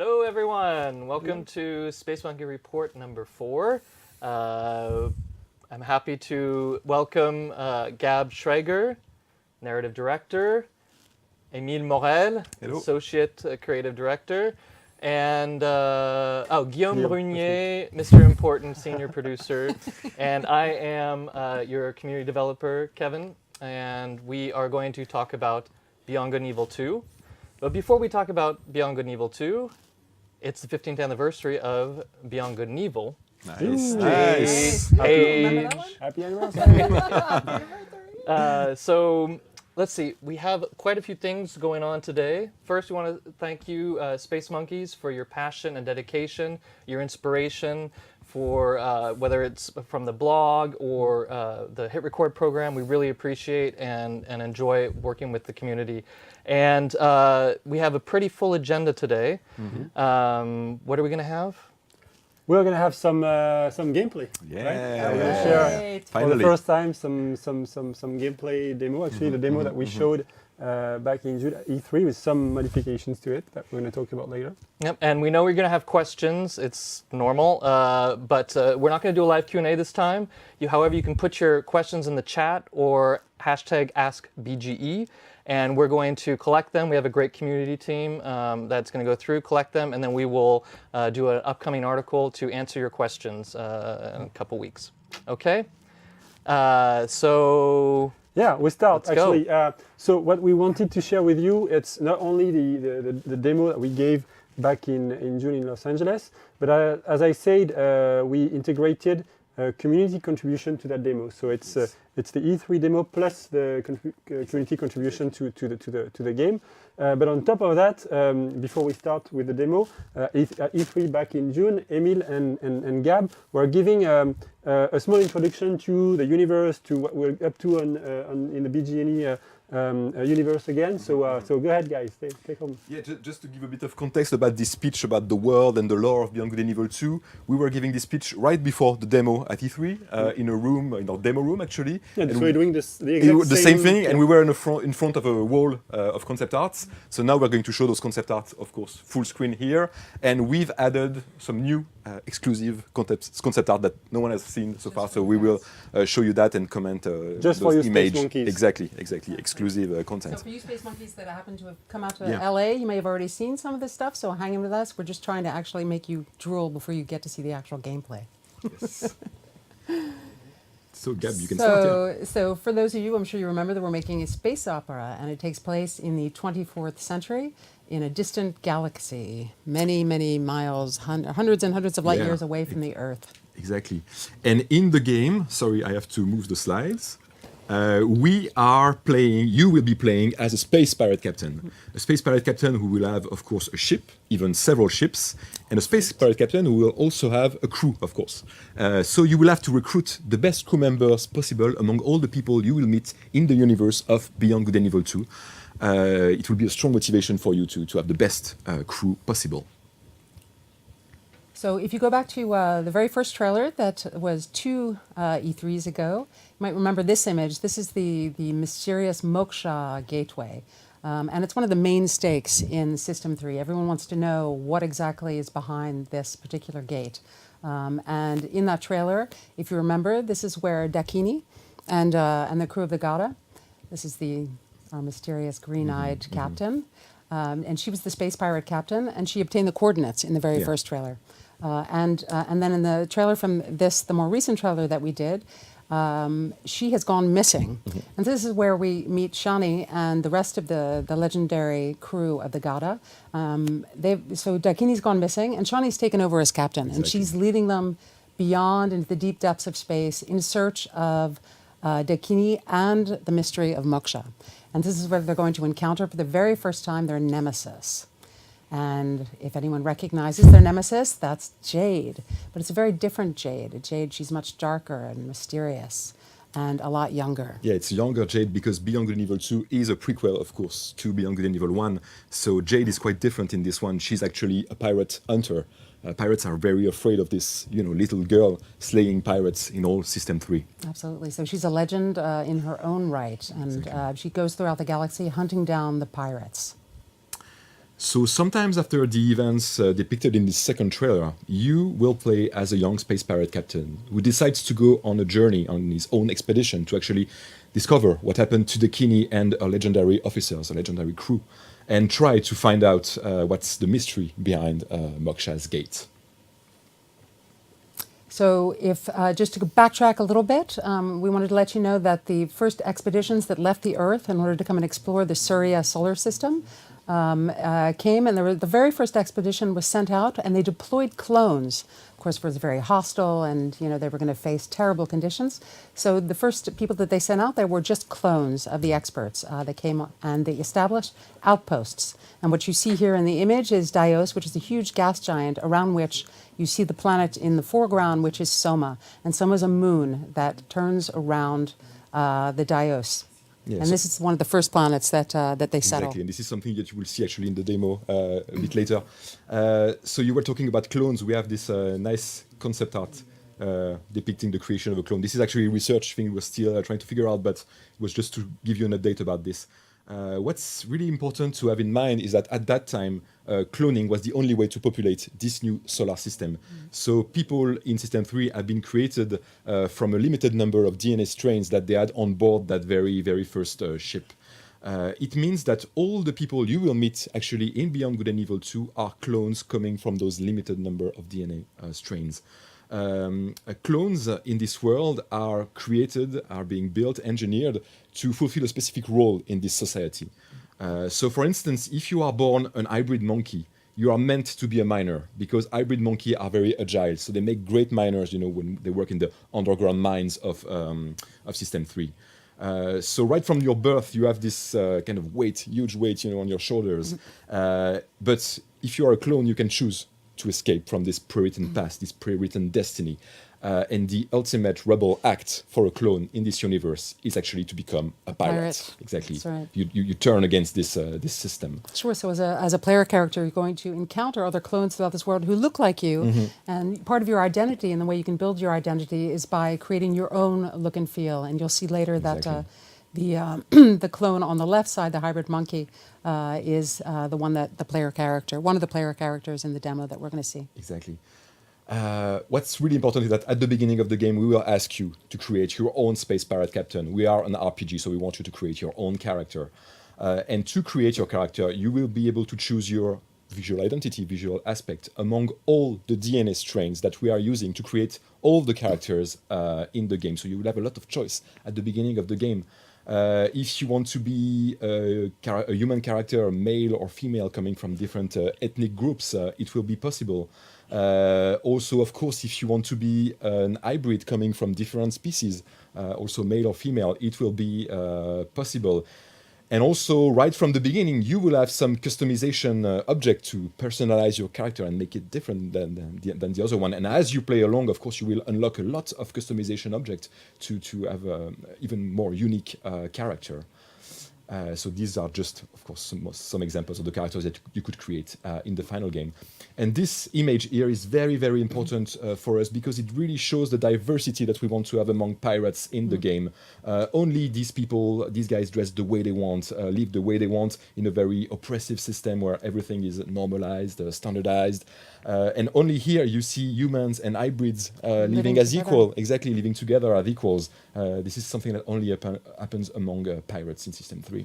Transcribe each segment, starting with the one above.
Hello, everyone. Welcome to Space Monkey Report number 4. I'm happy to welcome Gab Schrager, narrative director, Émile Morel, Hello. associate creative director, and Guillaume Brunier, Mr. Important, senior producer, and I am your community developer, Kevin, and we are going to talk about Beyond Good and Evil 2. But before we talk about Beyond Good and Evil 2, it's the 15th anniversary of Beyond Good and Evil. Nice. Happy anniversary. So let's see, we have quite a few things going on today. First, we want to thank you, Space Monkeys, for your passion and dedication, your inspiration for whether it's from the blog or the Hit Record program. We really appreciate and enjoy working with the community. And we have a pretty full agenda today. Mm-hmm. What are we going to have? We're gonna have some gameplay. Yeah. Right? We're gonna share for Finally. the first time some gameplay demo. Actually, the demo that we showed back in June at E3 with some modifications to it that we're gonna talk about later. Yep, and we know we're going to have questions. It's normal, but we're not going to do a live Q&A this time. However, you can put your questions in the chat or hashtag AskBGE, and we're going to collect them. We have a great community team that's going to go through, collect them, and then we will do an upcoming article to answer your questions in a couple weeks. Okay? So... Yeah, we start Let's go. actually. So what we wanted to share with you, it's not only the demo that we gave back in June in Los Angeles, but as I said, we integrated community contribution to that demo. So it's the E3 demo plus the community contribution to the game. But on top of that, before we start with the demo, at E3 back in June, Émile and Gab were giving a small introduction to the universe, to what we're up to in the BGNE universe again. So go ahead, guys, take home. Yeah, just to give a bit of context about this speech about the world and the lore of Beyond Good and Evil 2, we were giving this speech right before the demo at E3, in a room, in our demo room actually. Yeah, And so we're doing the exact same thing, and we were in front of a wall of concept arts. So now we're going to show those concept arts, of course, full screen here, and we've added some new exclusive concept art that no one has seen so far. So we will show you that and comment just those for you image. Space Monkeys. Exactly, exclusive So content. for you Space Monkeys that happen to have come out to Yeah. LA, you may have already seen some of this stuff, so hang in with us. We're just trying to actually make you drool before you get to see the actual gameplay. Yes. So Gab, you can start. Yeah. So for those of you, I'm sure you remember that we're making a space opera, and it takes place in the 24th century in a distant galaxy, many, many miles, hundreds and hundreds of light Yeah. years away from the Earth. Exactly. And in the game, sorry, I have to move the slides. You will be playing as a space pirate captain. A space pirate captain who will have, of course, a ship, even several ships, and a space pirate captain who will also have a crew, of course. So you will have to recruit the best crew members possible among all the people you will meet in the universe of Beyond Good and Evil 2. It will be a strong motivation for you to have the best crew possible. So if you go back to the very first trailer that was 2 E3s ago, you might remember this image. This is the mysterious Moksha gateway. And it's one of the main stakes in System 3. Everyone wants to know what exactly is behind this particular gate. And in that trailer, if you remember, this is where Dakini and the crew of the Gata, this is our mysterious green-eyed captain, and she was the space pirate captain, and she obtained the coordinates in the very first trailer. And then in the trailer from the more recent trailer that we did, she has gone missing. And this is where we meet Shani and the rest of the legendary crew of the Gata. So Dakini's gone missing, and Shani's taken over as captain, and she's leading them beyond into the deep depths of space in search of Dakini and the mystery of Moksha. And this is where they're going to encounter for the very first time their nemesis. And if anyone recognizes their nemesis, that's Jade. But it's a very different Jade. Jade, she's much darker and mysterious and a lot younger. Yeah, it's younger Jade because Beyond Good and Evil 2 is a prequel, of course, to Beyond Good and Evil 1. So Jade is quite different in this one. She's actually a pirate hunter. Pirates are very afraid of this, little girl slaying pirates in all System 3. Absolutely. So she's a legend in her own right. And she goes throughout the galaxy hunting down the pirates. So sometimes after the events depicted in this second trailer, you will play as a young space pirate captain who decides to go on a journey on his own expedition to actually discover what happened to Dakini and her legendary officers, a legendary crew, and try to find out what's the mystery behind Moksha's gate. So, if just to backtrack a little bit, we wanted to let you know that the first expeditions that left the Earth in order to come and explore the Surya solar system came, and the very first expedition was sent out, and they deployed clones. Of course, it was very hostile, and they were going to face terrible conditions. So the first people that they sent out there were just clones of the experts. They came and they established outposts. And what you see here in the image is Dios, which is a huge gas giant around which you see the planet in the foreground, which is Soma. And Soma is a moon that turns around the Dios. Yeah, and so this is one of the first planets that they settle. exactly, and this is something that you will see actually in the demo a bit later. So you were talking about clones. We have this nice concept art depicting the creation of a clone. This is actually a research thing we're still trying to figure out, but it was just to give you an update about this. What's really important to have in mind is that at that time, cloning was the only way to populate this new solar system. So people in System 3 have been created from a limited number of DNA strains that they had on board that very, very first ship. It means that all the people you will meet actually in Beyond Good and Evil 2 are clones coming from those limited number of DNA strains. Clones in this world are created, are being built, engineered to fulfill a specific role in this society. So for instance, if you are born an hybrid monkey, you are meant to be a miner because hybrid monkey are very agile. So they make great miners, when they work in the underground mines of System 3. So right from your birth, you have this kind of weight, huge weight, on your shoulders. But if you are a clone, you can choose to escape from this pre-written past, this pre-written destiny. And the ultimate rebel act for a clone in this universe is actually to become a pirate. Exactly. That's right. You turn against this system. Sure. So as a player character, you're going to encounter other clones throughout this world who look like you. And part of your identity and the way you can build your identity is by creating your own look and feel. And you'll see later that the clone on the left side, the hybrid monkey, is the one that one of the player characters in the demo that we're going to see. Exactly. What's really important is that at the beginning of the game, we will ask you to create your own space pirate captain. We are an RPG, so we want you to create your own character. And to create your character, you will be able to choose your visual identity, visual aspect among all the DNA strains that we are using to create all the characters in the game. So you will have a lot of choice at the beginning of the game. If you want to be a human character, male or female, coming from different ethnic groups, it will be possible. Also, of course, if you want to be an hybrid coming from different species, also male or female, it will be possible. And also, right from the beginning, you will have some customization object to personalize your character and make it different than the other one. And as you play along, of course, you will unlock a lot of customization objects to have even more unique character. So these are just, of course, some examples of the characters that you could create in the final game. And this image here is very, very important for us because it really shows the diversity that we want to have among pirates in the game. Only these people, these guys dress the way they want, live the way they want in a very oppressive system where everything is normalized, standardized. And only here you see humans and hybrids living as equal, living together as equals. This is something that only happens among pirates in System 3.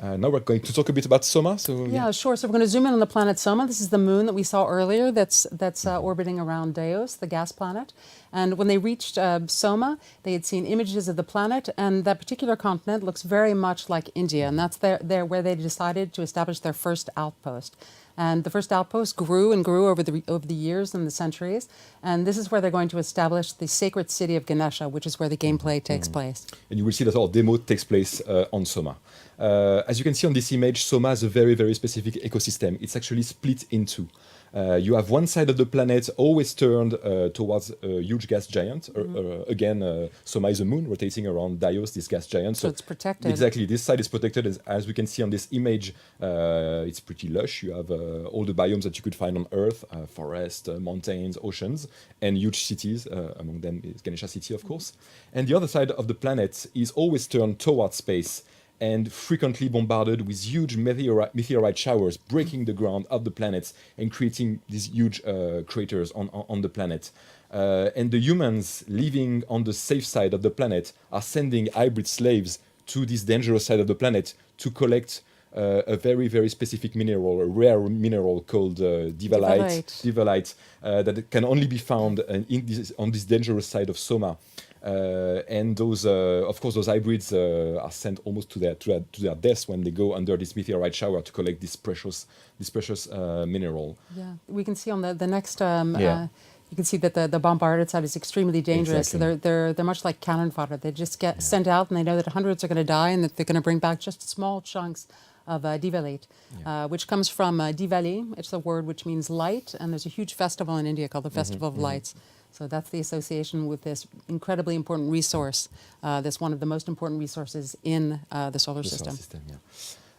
Now we're going to talk a bit about Soma. Yeah, sure. So we're going to zoom in on the planet Soma. This is the moon that we saw earlier that's orbiting around Deus, the gas planet. And when they reached Soma, they had seen images of the planet, and that particular continent looks very much like India, and that's there where they decided to establish their first outpost. And the first outpost grew and grew over the years and the centuries. And this is where they're going to establish the sacred city of Ganesha, which is where the gameplay takes place. And you will see that our demo takes place on Soma. As you can see on this image, Soma has a very, very specific ecosystem. It's actually split in two. You have one side of the planet always turned towards a huge gas giant. Again, Soma is a moon rotating around Dios, this gas giant. So it's protected. Exactly. This side is protected. As we can see on this image, it's pretty lush. You have all the biomes that you could find on Earth, forest, mountains, oceans, and huge cities. Among them is Ganesha City, of course. And the other side of the planet is always turned towards space. and frequently bombarded with huge meteorite showers, breaking the ground of the planets and creating these huge craters on the planet. And the humans living on the safe side of the planet are sending hybrid slaves to this dangerous side of the planet to collect a very, very specific mineral, a rare mineral called divalite, that can only be found on this dangerous side of Soma. And those, of course, those hybrids are sent almost to their deaths when they go under this meteorite shower to collect this precious mineral. Yeah, we can see on the next. Yeah. You can see that the bombarded side is extremely dangerous. Exactly. So they're much like cannon fodder. They just get sent out, and they know that hundreds are going to die, and that they're going to bring back just small chunks of divalite, which comes from Diwali. It's a word which means light, and there's a huge festival in India called the Festival of Lights. So that's the association with this incredibly important resource. That's one of the most important resources in the solar system.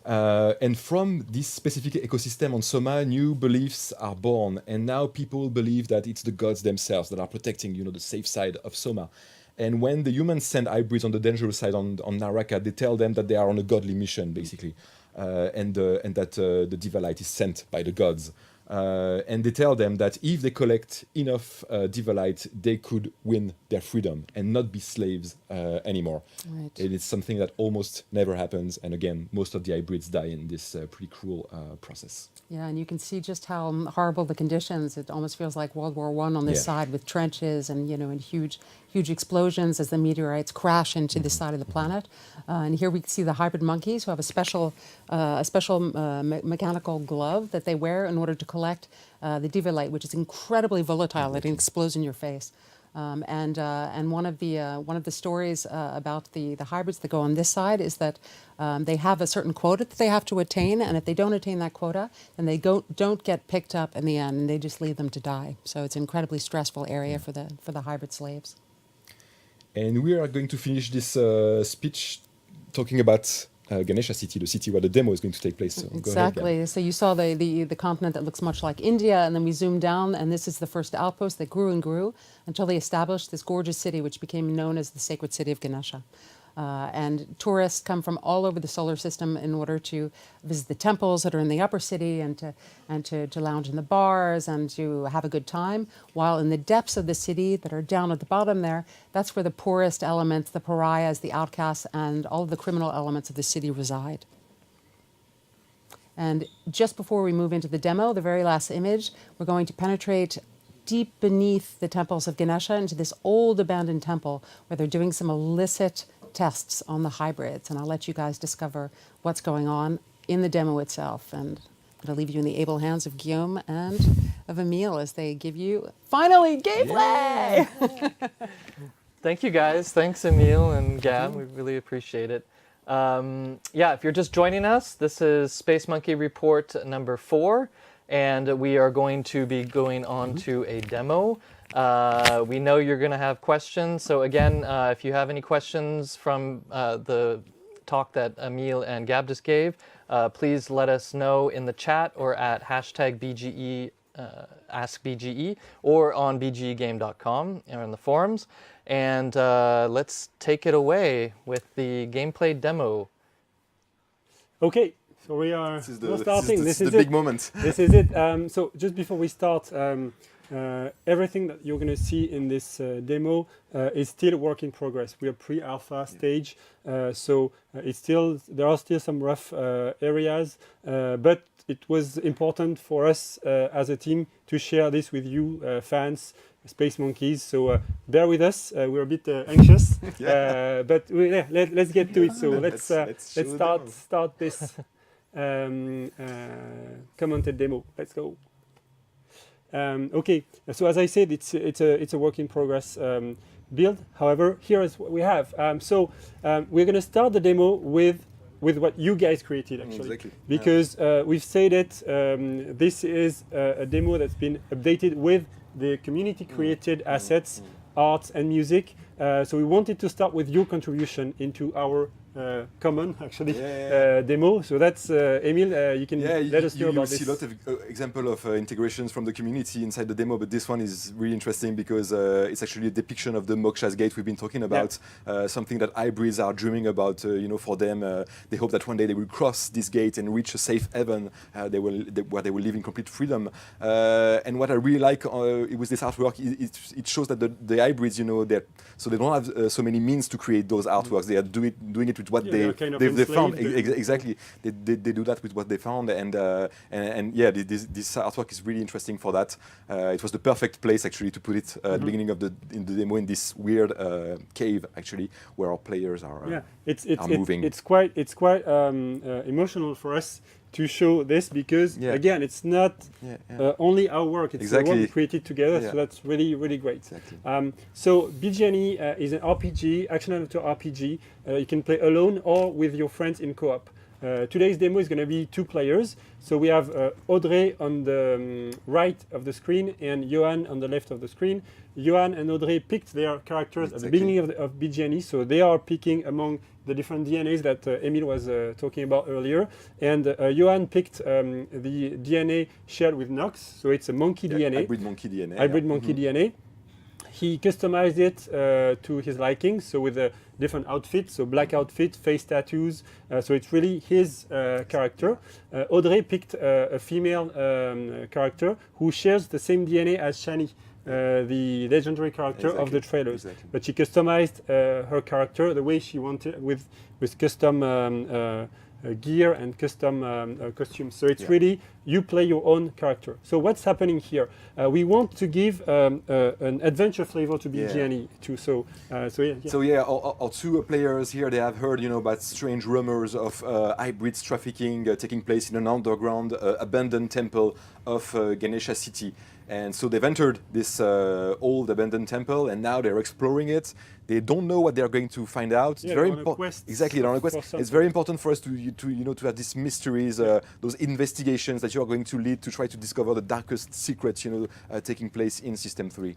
And from this specific ecosystem on Soma, new beliefs are born, and now people believe that it's the gods themselves that are protecting, the safe side of Soma. And when the humans send hybrids on the dangerous side on Naraka, they tell them that they are on a godly mission, basically, and that the divalite is sent by the gods. And they tell them that if they collect enough divalite, they could win their freedom and not be slaves anymore. Right. And it's something that almost never happens. And again, most of the hybrids die in this pretty cruel process. Yeah, and you can see just how horrible the conditions. It almost feels like World War I on this side, with trenches and and huge explosions as the meteorites crash into the side of the planet. And here we see the hybrid monkeys who have a special mechanical glove that they wear in order to collect the divalite, which is incredibly volatile. It explodes in your face. And one of the stories about the hybrids that go on this side is that they have a certain quota that they have to attain, and if they don't attain that quota, then they don't get picked up in the end, and they just leave them to die. So it's an incredibly stressful area for the hybrid slaves. And we are going to finish this speech talking about Ganesha City, the city where the demo is going to take place. So Exactly. Go ahead, So you saw the continent that looks much like India, and then we zoomed down, and this is the first outpost that grew and grew until they established this gorgeous city, which became known as the sacred city of Ganesha. And tourists come from all over the solar system in order to visit the temples that are in the upper city and to lounge in the bars and to have a good time. While in the depths of the city that are down at the bottom there, that's where the poorest elements, the pariahs, the outcasts, and all of the criminal elements of the city reside. And just before we move into the demo, the very last image, we're going to penetrate deep beneath the temples of Ganesha into this old abandoned temple where they're doing some illicit tests on the hybrids, and I'll let you guys discover what's going on in the demo itself. And I'm going to leave you in the able hands of Guillaume and of Emile as they give you, finally, gameplay! Thank you, guys. Thanks, Emile and Gab. We really appreciate it. If you're just joining us, this is Space Monkey Report number 4, and we are going to be going on to a demo. We know you're going to have questions. So again, if you have any questions from the talk that Emile and Gab just gave, please let us know in the chat or at #BGE, AskBGE, or on bgegame.com or in the forums. And let's take it away with the gameplay demo. Okay, so we're starting. This is the big moment. This is it. So just before we start, everything that you're going to see in this demo is still a work in progress. We are pre-alpha stage, so there are still some rough areas, but it was important for us as a team to share this with you, fans, Space Monkeys. So bear with us. We're a bit anxious, but let's get to it. So let's start this commented demo. Let's go. Okay, so as I said, it's a work in progress build. However, here is what we have. We're going to start the demo with what you guys created, actually, because we've said it. This is a demo that's been updated with the community created assets, arts, and music. So we wanted to start with your contribution into our common actually Yeah. demo. So that's Emil. You can let us know you about see this. a lot of example of integrations from the community inside the demo, but this one is really interesting because it's actually a depiction of the Moksha's Gate we've been talking about. Something that hybrids are dreaming about. For them, they hope that one day they will cross this gate and reach a safe heaven. Where they will live in complete freedom. And what I really like with this artwork, it shows that the hybrids, so they don't have so many means to create those artworks. They are doing it with what they're kind of they found. enslaved. Exactly, they do that with what they found, and yeah, this artwork is really interesting for that. It was the perfect place actually to put it at the beginning of the demo in this weird cave actually where our players are. Are moving. It's quite emotional for us to show this because again, it's not only our work; it's the work we created together. So that's really, really great. Exactly. So BGNE is an RPG, action adventure RPG. You can play alone or with your friends in co-op. Today's demo is going to be 2 players. So we have Audrey on the right of the screen and Johan on the left of the screen. Johan and Audrey picked their characters at the beginning of BGNE, so they are picking among the different DNAs that Emil was talking about earlier. And Johan picked the DNA shared with Nox, so it's a monkey DNA. Hybrid monkey DNA. Hybrid monkey DNA. He customized it to his liking, so with a different outfit, so black outfit, face tattoos, so it's really his character. Audrey picked a female character who shares the same DNA as Shani, the legendary character of the trailers. Exactly. But she customized her character the way she wanted, with custom gear and custom costumes. So it's really, you play your own character. So what's happening here? We want to give an adventure flavor to BGNE too. So our 2 players here, they have heard about strange rumors of hybrids trafficking taking place in an underground abandoned temple of Ganesha City. And so they've entered this old abandoned temple, and now they're exploring it. They don't know what they're going to find out. It's very important. Exactly, they're on a quest. It's very important for us to have these mysteries, those investigations that you are going to lead to try to discover the darkest secrets, taking place in System 3.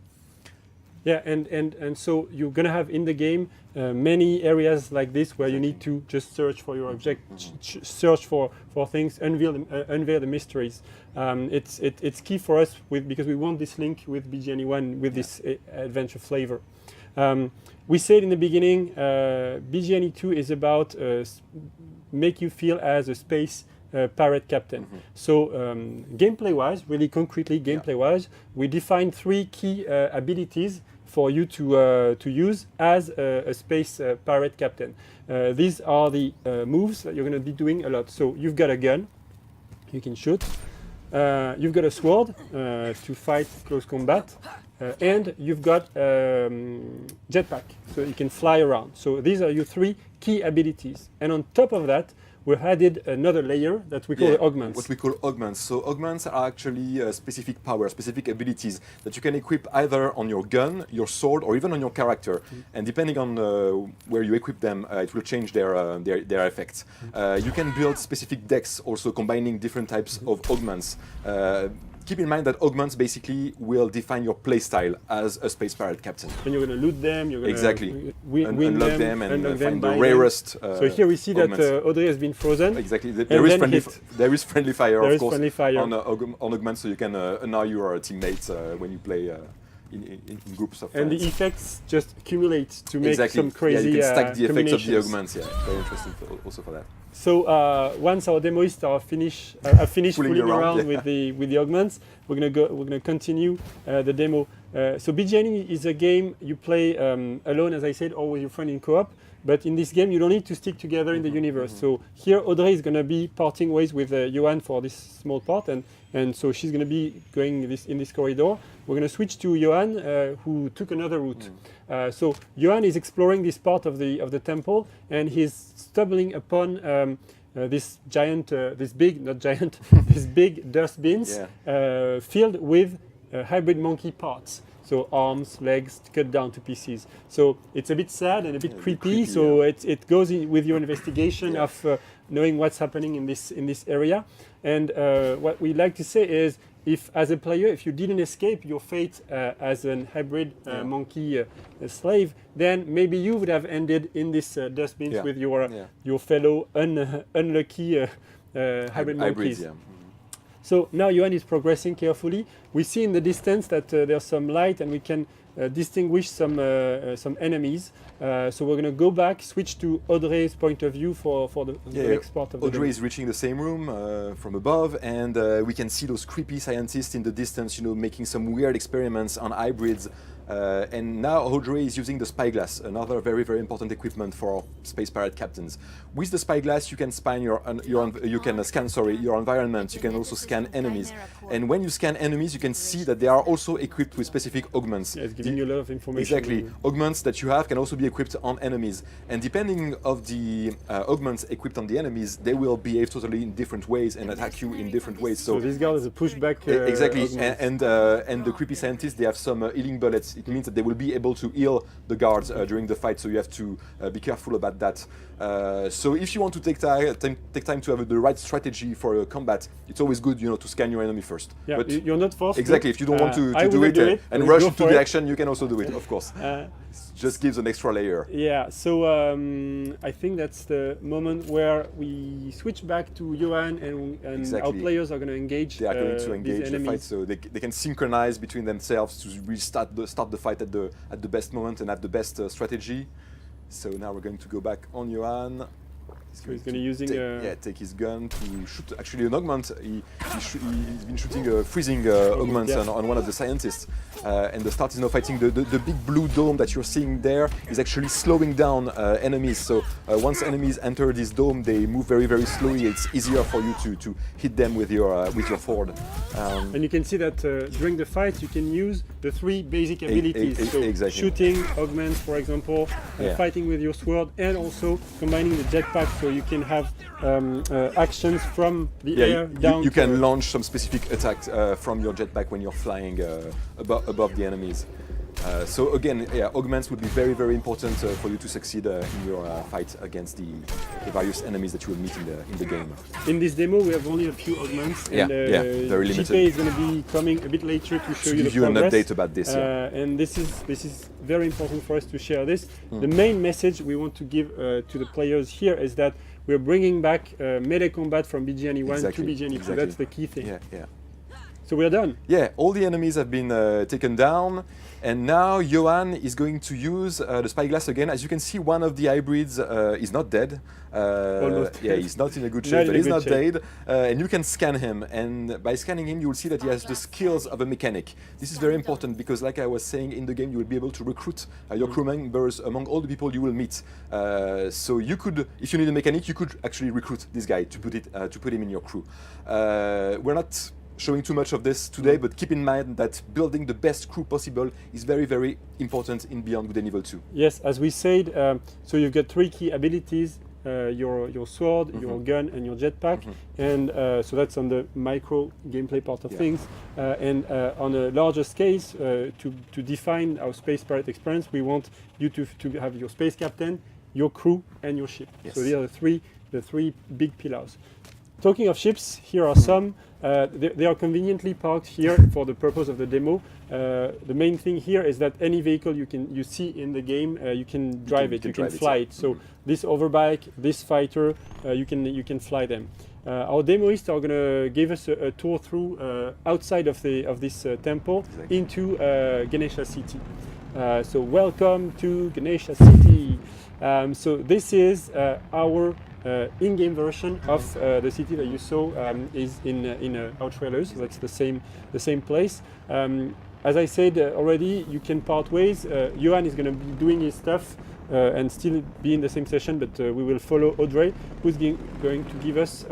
Yeah, and so you're gonna have in the game many areas like this where you need to just search for your object, search for things, unveil the mysteries. It's key for us because we want this link with BGNE1 with this adventure flavor. We said in the beginning, BGNE2 is about make you feel as a space pirate captain. So gameplay-wise, really concretely gameplay-wise, we define 3 key abilities for you to use as a space pirate captain. These are the moves that you're going to be doing a lot. So you've got a gun, you can shoot. You've got a sword to fight close combat. And you've got jetpack, so you can fly around. So these are your 3 key abilities. And on top of that, we added another layer that we call augments. What we call augments. So augments are actually specific powers, specific abilities that you can equip either on your gun, your sword, or even on your character. And depending on where you equip them, it will change their effects. You can build specific decks, also combining different types of augments. Keep in mind that augments basically will define your playstyle as a space pirate captain. And you're going to loot them, you're going to unlock them and find the buy rarest. So here we see that Audrey has been frozen. Exactly. There is friendly fire, of course, on augments, so you can annoy your teammates when you play in groups of friends. And the effects just accumulate to make some crazy you can stack the effects of the augments. Very interesting also for that. So once our demoists are finished fooling around with the augments, we're gonna continue the demo. So BGNE is a game you play alone, as I said, or with your friend in co-op. But in this game, you don't need to stick together in the universe. So here, Audrey is going to be parting ways with Johan for this small part, and so she's going to be going in this corridor. We're going to switch to Johan, who took another route. So Johan is exploring this part of the temple, and he's stumbling upon this big dust bins filled with hybrid monkey parts. So arms, legs, cut down to pieces. So it's a bit sad and a bit creepy. So it goes in with your investigation of knowing what's happening in this area. And what we like to say is if as a player, if you didn't escape your fate as an hybrid monkey slave, then maybe you would have ended in this dustbins with your fellow unlucky hybrid monkeys. Hybrids, So now Johan is progressing carefully. We see in the distance that there's some light and we can distinguish some enemies. So we're going to go back, switch to Audrey's point of view for the next part of the Audrey demo. is reaching the same room from above, and we can see those creepy scientists in the distance, making some weird experiments on hybrids. And now Audrey is using the spyglass, another very, very important equipment for space pirate captains. With the spyglass, you can scan your environment. You can also scan enemies. And when you scan enemies, you can see that they are also equipped with specific augments. Yeah, it's giving you a lot of information. Exactly. Augments that you have can also be equipped on enemies. And depending of the augments equipped on the enemies, they will behave totally in different ways and attack you in different ways. So this guy is a pushback. Exactly. augment. And the creepy scientists, they have some healing bullets. It means that they will be able to heal the guards during the fight. So you have to be careful about that. So if you want to take time to have the right strategy for combat, it's always good, to scan your enemy first. Yeah, but you're not forced. exactly. If you don't want to I do wouldn't it, and but rush go into for the it. action, you can also do it, of course. Just gives an extra layer. Yeah, so I think that's the moment where we switch back to Johan and Exactly. our players are going to engage. They are going to these engage the enemies. fight, so they can synchronize between themselves to restart start the fight at the best moment and at the best strategy. So now we're going to go back on Johan. He's going to using take his gun to shoot. Actually, an augment. He's been shooting freezing augments on one of the scientists, and the start is now fighting. The big blue dome that you're seeing there is actually slowing down enemies. So once enemies enter this dome, they move very, very slowly. It's easier for you to hit them with your sword. And you can see that during the fight, you can use the three basic abilities. So exactly. shooting, augments, for example, fighting with your sword, and also combining the jetpack, so you can have actions from the air down. You can launch some specific attacks from your jetpack when you're flying above the enemies. So again, augments would be very, very important for you to succeed in your fight against the various enemies that you will meet in the game. In this demo, we have only a few augments, and very limited. JP is going to be coming a bit later to show you the give you an progress. update about this. And this is very important for us to share this. The main message we want to give to the players here is that we're bringing back melee combat from BGNE 1 to BGNE 2. That's the key thing. So we're done. Yeah, all the enemies have been taken down, and now Johan is going to use the spyglass again. As you can see, one of the hybrids is not dead. Almost. Yeah, he's not in a good shape, but he's not dead. And you can scan him, and by scanning him, you will see that he has the skills of a mechanic. This is very important because, like I was saying, in the game, you will be able to recruit your crew members among all the people you will meet. So you could, if you need a mechanic, you could actually recruit this guy to put him in your crew. We're not showing too much of this today, but keep in mind that building the best crew possible is very, very important in Beyond Good and Evil 2. Yes, as we said, so you've got three key abilities, your sword, your gun, and your jetpack. And so that's on the micro gameplay part of things. And on a larger scale, to define our space pirate experience, we want you to have your space captain, your crew, and your ship. Yes. So these are the three big pillars. Talking of ships, here are some. They are conveniently parked here for the purpose of the demo. The main thing here is that any vehicle you see in the game, you can drive it, you can fly it. So this overbike, this fighter, you can fly them. Our demoists are going to give us a tour through outside of this temple into Ganesha City. So welcome to Ganesha City. So this is our in-game version of the city that you saw is in our trailers. So that's the same place. As I said already, you can part ways. Johan is going to be doing his stuff and still be in the same session, but we will follow Audrey, who's going to give us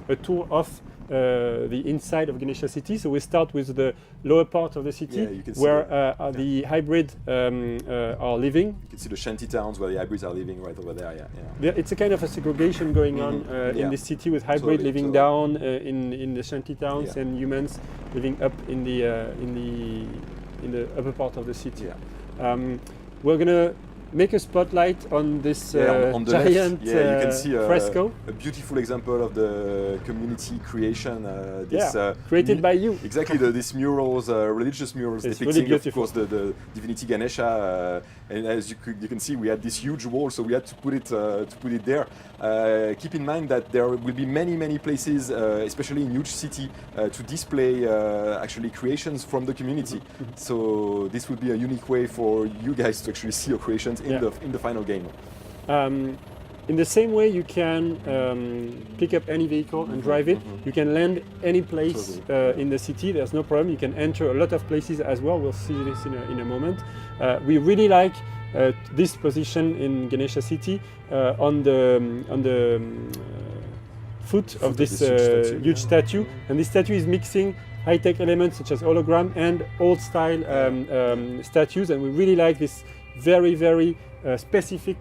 a tour of the inside of Ganesha City. So we start with the lower part of the city, where the hybrid are living. You can see the shanty towns where the hybrids are living right over there. It's a kind of a segregation going on in this city, with hybrid living down in the shanty towns and humans living up in the upper part of the city. We're gonna make a spotlight on this on the giant left, you can see fresco. a beautiful example of the community creation. This, created by you. Exactly, this murals, religious murals It's depicting, really beautiful. of course, the divinity Ganesha. And as you can see, we had this huge wall, so we had to put it there. Keep in mind that there will be many places, especially in huge city, to display actually creations from the community. So this would be a unique way for you guys to actually see your creations in the final game. In the same way, you can pick up any vehicle and drive it. You can land any place in the city. There's no problem. You can enter a lot of places as well. We'll see this in a moment. We really like this position in Ganesha City on the foot of this huge statue. And this statue is mixing high-tech elements such as hologram and old-style statues. And we really like this very specific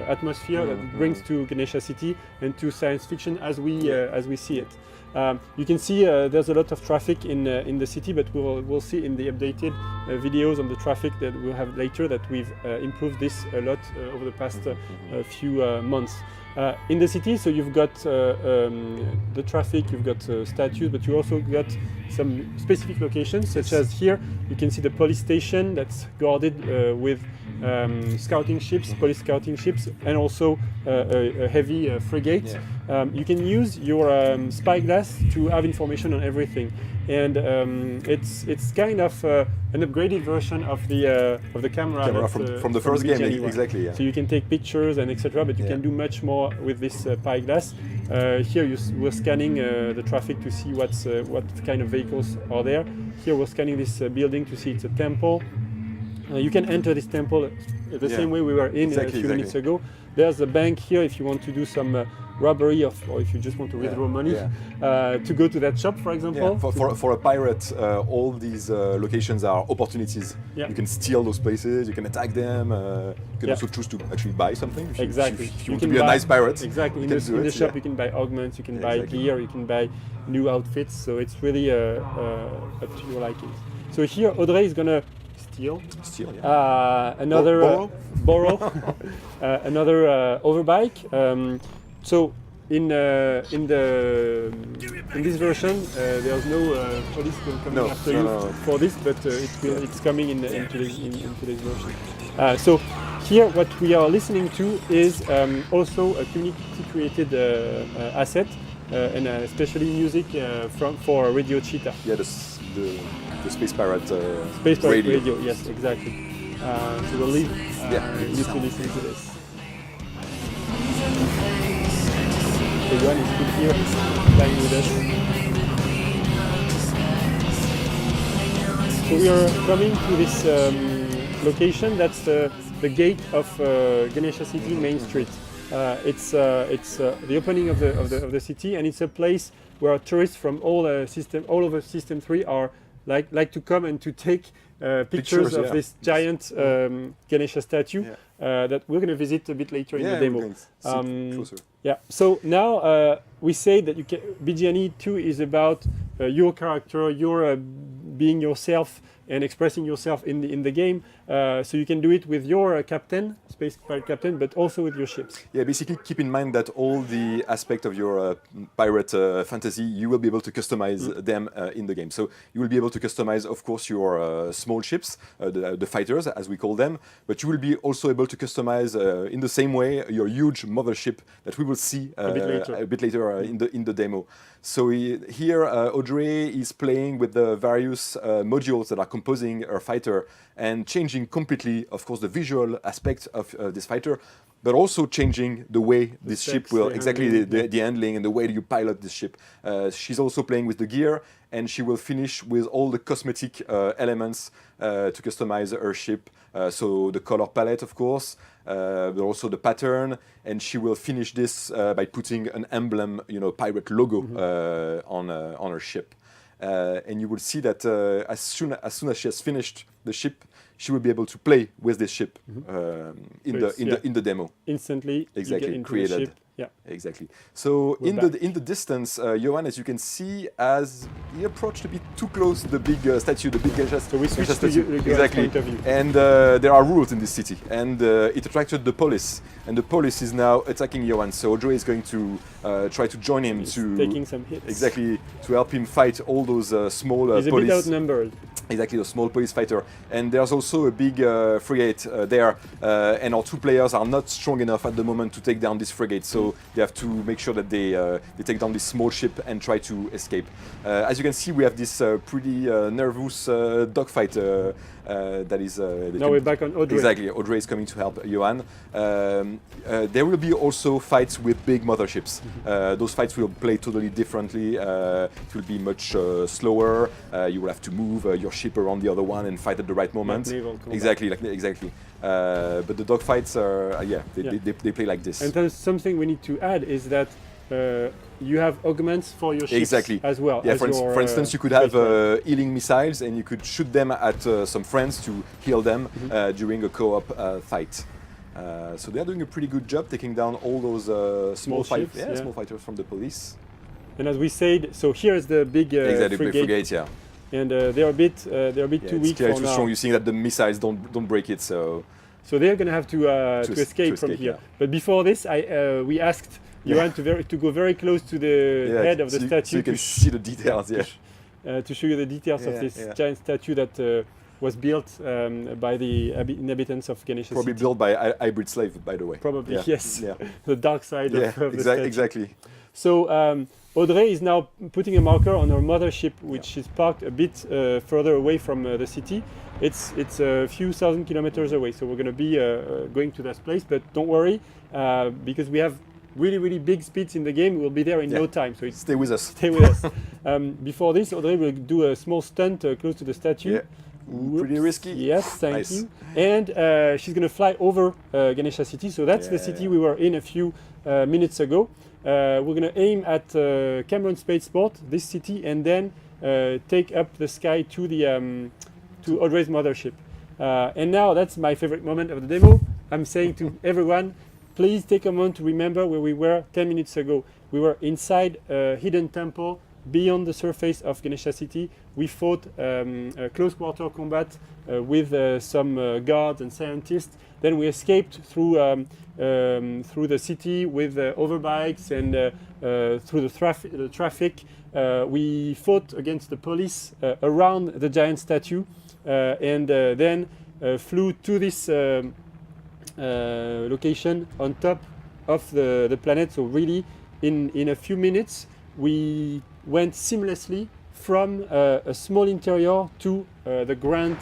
atmosphere that it brings to Ganesha City and to science fiction as we see it. You can see there's a lot of traffic in the city, but we'll see in the updated videos on the traffic that we'll have later that we've improved this a lot over the past few months. In the city, so you've got the traffic, you've got statues, but you also got some specific locations, such as here, you can see the police station that's guarded with scouting ships, police scouting ships, and also a heavy frigate. You can use your spyglass to have information on everything, and it's kind of an upgraded version of the camera from the first game, BGNE exactly. Yeah. So you can take pictures and etc., but you can do much more with this spyglass. Here we're scanning the traffic to see what kind of vehicles are there. Here we're scanning this building to see it's a temple. You can enter this temple the same way we were in a few minutes ago. There's a bank here if you want to do some robbery or if you just want to withdraw money to go to that shop, for example. Yeah. For a pirate, all these locations are opportunities. You can steal those places, you can attack them, you can also choose to actually buy something. If you want to be a nice pirate. Exactly. In the shop you can buy augments, you can buy gear, you can buy new outfits. So it's really up to your liking. So here Audrey is gonna steal another borrow another overbike. So in this version there's no police coming after you for this, but it's coming in today's version. So here what we are listening to is also a community created asset and especially music for Radio Cheetah. Yeah, the Space Pirate radio. Yes, exactly. So we'll leave you to listen to this. Everyone is still here playing with us. So we are coming to this location. That's the gate of Ganesha City Main Street. It's the opening of the city, and it's a place where tourists from all over System 3 are like to come and to take pictures of this giant Ganesha statue that we're going to visit a bit later in the demo. Yeah. So now we say that BGNE 2 is about your character, your being yourself and expressing yourself in the game. So you can do it with your captain, space pirate captain, but also with your ships. Yeah, basically keep in mind that all the aspect of your pirate fantasy, you will be able to customize them in the game. So you will be able to customize, of course, your small ships, the fighters, as we call them, but you will be also able to customize in the same way your huge mothership that we will see a bit later in the demo. So here, Audrey is playing with the various modules that are composing her fighter and changing completely, of course, the visual aspect of this fighter, but also changing the way this ship will, the handling and the way you pilot this ship. She's also playing with the gear, and she will finish with all the cosmetic elements to customize her ship. So the color palette, of course, but also the pattern, and she will finish this by putting an emblem, pirate logo on her ship. And you will see that as soon as she has finished the ship, she will be able to play with this ship in the demo. Instantly, exactly, you get into created. the ship Yeah. Exactly. So We're back. in the distance, Johan, as you can see, as he approached a bit too close to the big statue, the big Ganesha So we switched Ganesha to statue. Johan's Exactly. point of view. And there are rules in this city, and it attracted the police, and the police is now attacking Johan. So Audrey is going to try to join him He's to taking some hits. exactly to help him fight all those small He's a police. bit outnumbered. Exactly, a small police fighter. And there's also a big frigate there, and our two players are not strong enough at the moment to take down this frigate, so they have to make sure that they take down this small ship and try to escape. As you can see, we have this pretty nervous dogfight that is... Now we're back on Audrey. Exactly, Audrey is coming to help Johan. There will be also fights with big motherships. Those fights will play totally differently. It will be much slower. You will have to move your ship around the other one and fight at the right moment. naval combat. Exactly, exactly. But the dogfights are, they play like this. And there's something we need to add is that you have augments for your ships Exactly. as well. Yeah, as for your, instance, you could space have pilot. healing missiles and you could shoot them at some friends to heal them during a co-op fight. So they're doing a pretty good job taking down all those Small small ships, yeah. small fighters from the police. And as we said, so here's the big Exactly, frigate, frigate, yeah. and they're a bit Yeah, too it's weak clearly for too now. strong. You're seeing that the missiles don't break it, so So they're going to have to escape from escape, here. yeah. But before this, we asked Johan to go very close to the head of the so statue you can to, see the details. Yeah, to show you the details Yeah, of this yeah. giant statue that was built by the inhabitants of Ganesha probably City. built by Hybrid Slave, by the way. Probably, Yeah. yes. Yeah, The dark side yeah, of the statue. exactly. So Audrey is now putting a marker on her mothership, which is parked a bit further away from the city. It's a few thousand kilometers away, so we're going to be going to that place. But don't worry, because we have really big speeds in the game. We'll be there in Yeah. no time. So Stay with us. stay with us. Before this, Audrey will do a small stunt close to the statue. Yeah. Pretty risky. Yes, thank Nice. you. And she's going to fly over Ganesha City. So that's the Yeah, city yeah. we were in a few minutes ago. We're going to aim at Cameron Spaceport, this city, and then take up the sky to the to Audrey's mothership. And now that's my favorite moment of the demo. I'm saying to everyone, please take a moment to remember where we were 10 minutes ago. We were inside a hidden temple beyond the surface of Ganesha City. We fought a close quarter combat with some guards and scientists. Then we escaped through the city with overbikes and through the traffic. We fought against the police around the giant statue and then flew to this location on top of the planet. So really, in a few minutes, we went seamlessly from a small interior to the grand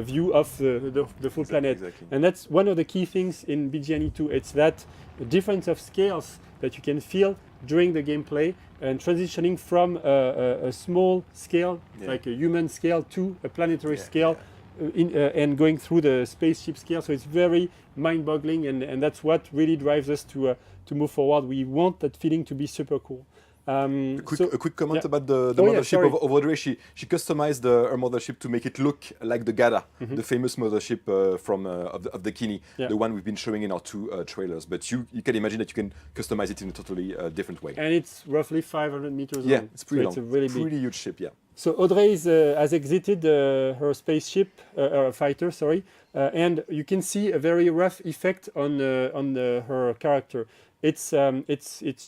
view of the full planet. Exactly. And that's one of the key things in BGNE2. It's that difference of scales that you can feel during the gameplay and transitioning from a small scale, Yeah. like a human scale, to a planetary Yeah, scale. And going through the spaceship scale, so it's very mind-boggling, and that's what really drives us to move forward. We want that feeling to be super cool. A quick comment yeah. about the Oh, yeah, mothership sorry. of Audrey. She customized her mothership to make it look like the Gada, the famous mothership from of the Kini, Yeah. the one we've been showing in our two trailers. But you can imagine that you can customize it in a totally different way. And it's roughly 500 meters Yeah, long. it's pretty so long. It's a really big. Pretty huge ship, yeah. So Audrey has exited her spaceship, or fighter, sorry, and you can see a very rough effect on her character. It's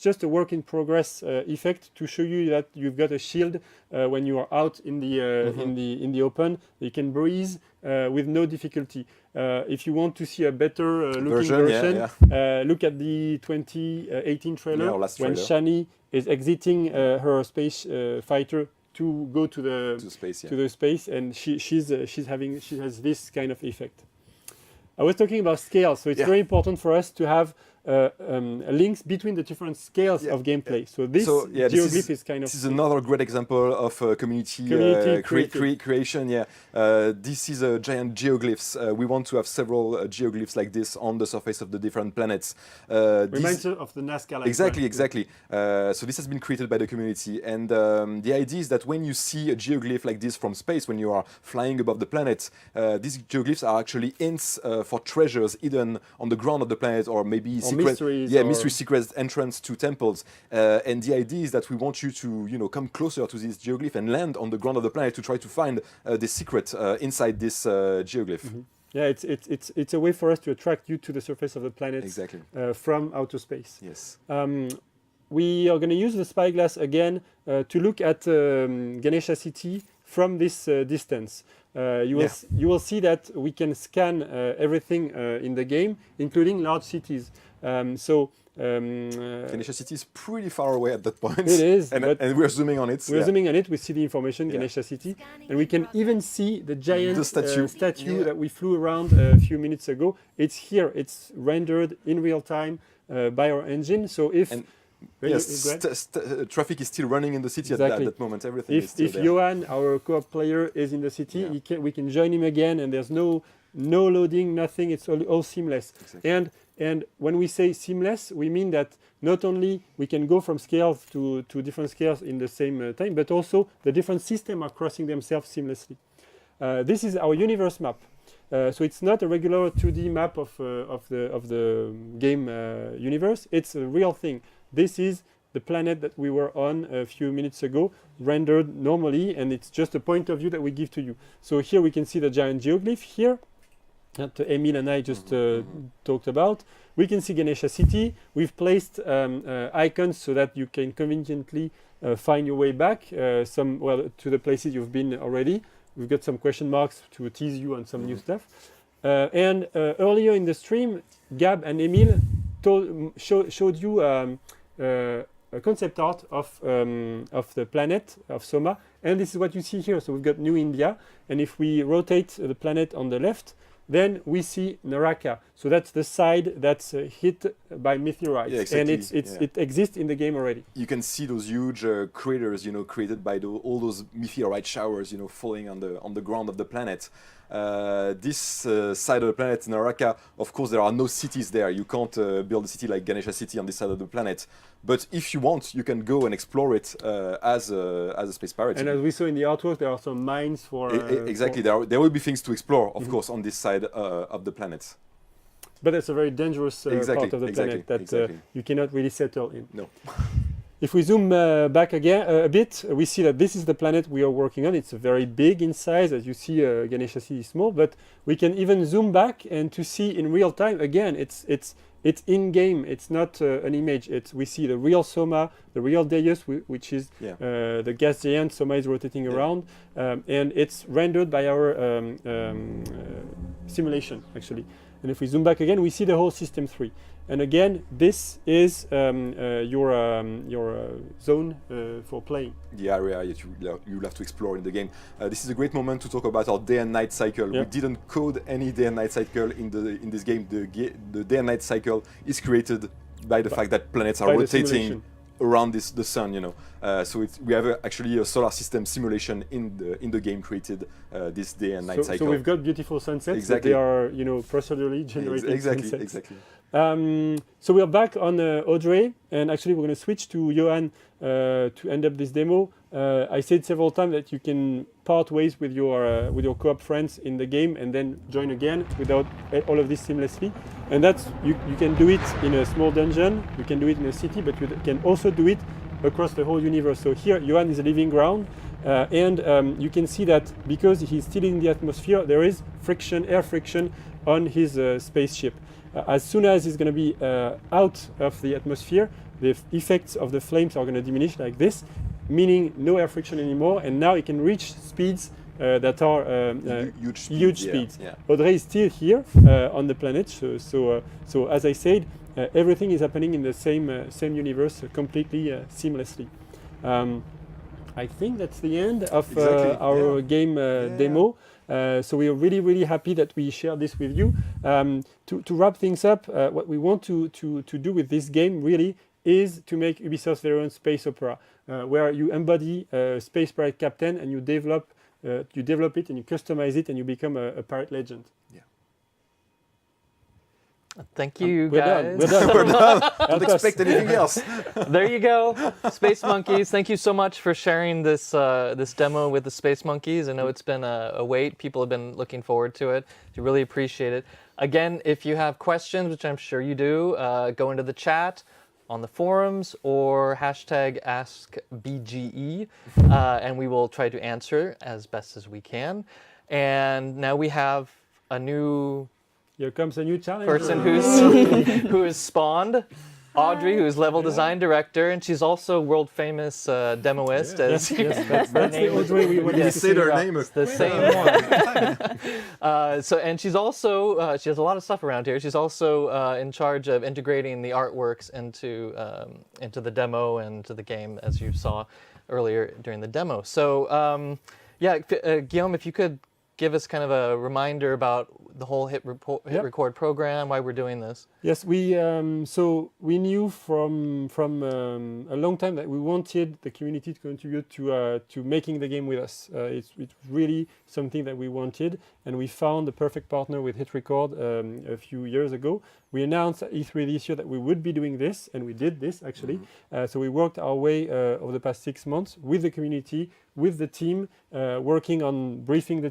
just a work in progress effect to show you that you've got a shield when you are out in the open. You can breathe with no difficulty. If you want to see a better looking version, look at the 2018 trailer Yeah, our last when trailer. Shani is exiting her space fighter to go to the space, yeah. to the space, and she has this kind of effect. I was talking about scale, so it's Yeah. very important for us to have links between the different scales Yeah, of gameplay. So this this geoglyph is kind of this is another great example of community created. creation. Yeah, this is a giant geoglyphs. We want to have several geoglyphs like this on the surface of the different planets. reminds us of the Nazca. Exactly. So this has been created by the community, and the idea is that when you see a geoglyph like this from space, when you are flying above the planet, these geoglyphs are actually hints for treasures hidden on the ground of the planet, or maybe Or mysteries. yeah, or- mystery secrets entrance to temples. And the idea is that we want you to come closer to this geoglyph and land on the ground of the planet to try to find the secret inside this geoglyph. Mm-hmm. Yeah, it's a way for us to attract you to the surface of the planet Exactly. from outer space. Yes. We are going to use the spyglass again to look at Ganesha City from this distance. You will see that we can scan everything in the game, including large cities. Ganesha City is pretty far away at that point. It is, and but we're zooming on it. we're zooming on it. We see the information, Yeah. Ganesha City, and we can even see the giant The statue. statue Yeah. that we flew around a few minutes ago. It's here. It's rendered in real time by our engine. So if And Go Yes, ahead. traffic is still running in the city Exactly. at that moment. Everything is if still there. Johan, our co-op player, is in the city, Yeah. we can join him again, and there's no loading, nothing. It's all seamless. Exactly. And when we say seamless, we mean that not only we can go from scales to different scales in the same time, but also the different systems are crossing themselves seamlessly. This is our universe map. So it's not a regular 2D map of the game universe. It's a real thing. This is the planet that we were on a few minutes ago, rendered normally, and it's just a point of view that we give to you. So here we can see the giant geoglyph here that Emil and I just talked about. We can see Ganesha City. We've placed icons so that you can conveniently find your way back to the places you've been already. We've got some question marks to tease you on some new stuff. And earlier in the stream, Gab and Emil showed you a concept art of the planet of Soma, and this is what you see here. So we've got New India, and if we rotate the planet on the left, then we see Naraka. So that's the side that's hit by meteorites, Yeah, exactly. and it exists in the game already. You can see those huge craters, created by all those meteorite showers, falling on the ground of the planet. This side of the planet, Naraka, of course, there are no cities there. You can't build a city like Ganesha City on this side of the planet. But if you want, you can go and explore it as a space pirate. And as we saw in the artwork, there are some mines for... Exactly, there will be things to explore, of course, on this side of the planet. But it's a very dangerous part of the planet that exactly. you cannot really settle in. No. If we zoom back again a bit, we see that this is the planet we are working on. It's very big in size. As you see, Ganesha City is small, but we can even zoom back and to see in real time. Again, it's in-game. It's not an image. We see the real Soma, the real Deus, which is the gas giant. Soma is rotating around, and it's rendered by our simulation, actually. And if we zoom back again, we see the whole System 3. And again, this is your zone for playing. The area that you'll have to explore in the game. This is a great moment to talk about our day and night cycle. Yeah. We didn't code any day and night cycle in this game. The day and night cycle is created by the fact that planets are by the rotating simulation. around the sun. So we have actually a solar system simulation in the game created this day and night cycle. So we've got beautiful sunsets. Exactly. But they are procedurally generated Exactly. sunsets. Exactly. So we are back on Audrey, and actually we're going to switch to Johan to end up this demo. I said several times that you can part ways with your co-op friends in the game and then join again without all of this seamlessly. And that's you can do it in a small dungeon, you can do it in a city, but you can also do it across the whole universe. So here Johan is a living ground, and you can see that because he's still in the atmosphere, there is air friction on his spaceship. As soon as he's going to be out of the atmosphere, the effects of the flames are going to diminish like this, meaning no air friction anymore, and now he can reach speeds that are huge speeds. Yeah. Audrey is still here on the planet, so as I said, everything is happening in the same universe completely seamlessly. I think that's the end of our game demo. So we are really, really happy that we share this with you. To wrap things up, what we want to do with this game really is to make Ubisoft's very own space opera, where you embody a space pirate captain and you develop it and you customize it and you become a pirate legend. Yeah. Thank you, We're guys. done. We're done. Don't expect anything else. There you go, Space Monkeys. Thank you so much for sharing this this demo with the Space Monkeys. I know it's been a wait. People have been looking forward to it. We really appreciate it. Again, if you have questions, which I'm sure you do, go into the chat on the forums or hashtag AskBGE, and we will try to answer as best as we can. And now we have a new Here comes a new challenge. person who is spawned. Audrey, who's level design director, and she's also world famous demoist. Yes, that's the Audrey we wanted You to said see. her name. The same one. So, and she's also she has a lot of stuff around here. She's also in charge of integrating the artworks into the demo and to the game, as you saw earlier during the demo. So, Guillaume, if you could give us kind of a reminder about the whole hit record program, why we're doing this. Yes, we knew from a long time that we wanted the community to contribute to making the game with us. It's really something that we wanted, and we found the perfect partner with Hit Record a few years ago. We announced at E3 this year that we would be doing this, and we did this actually. So we worked our way over the past 6 months with the community, with the team, working on briefing the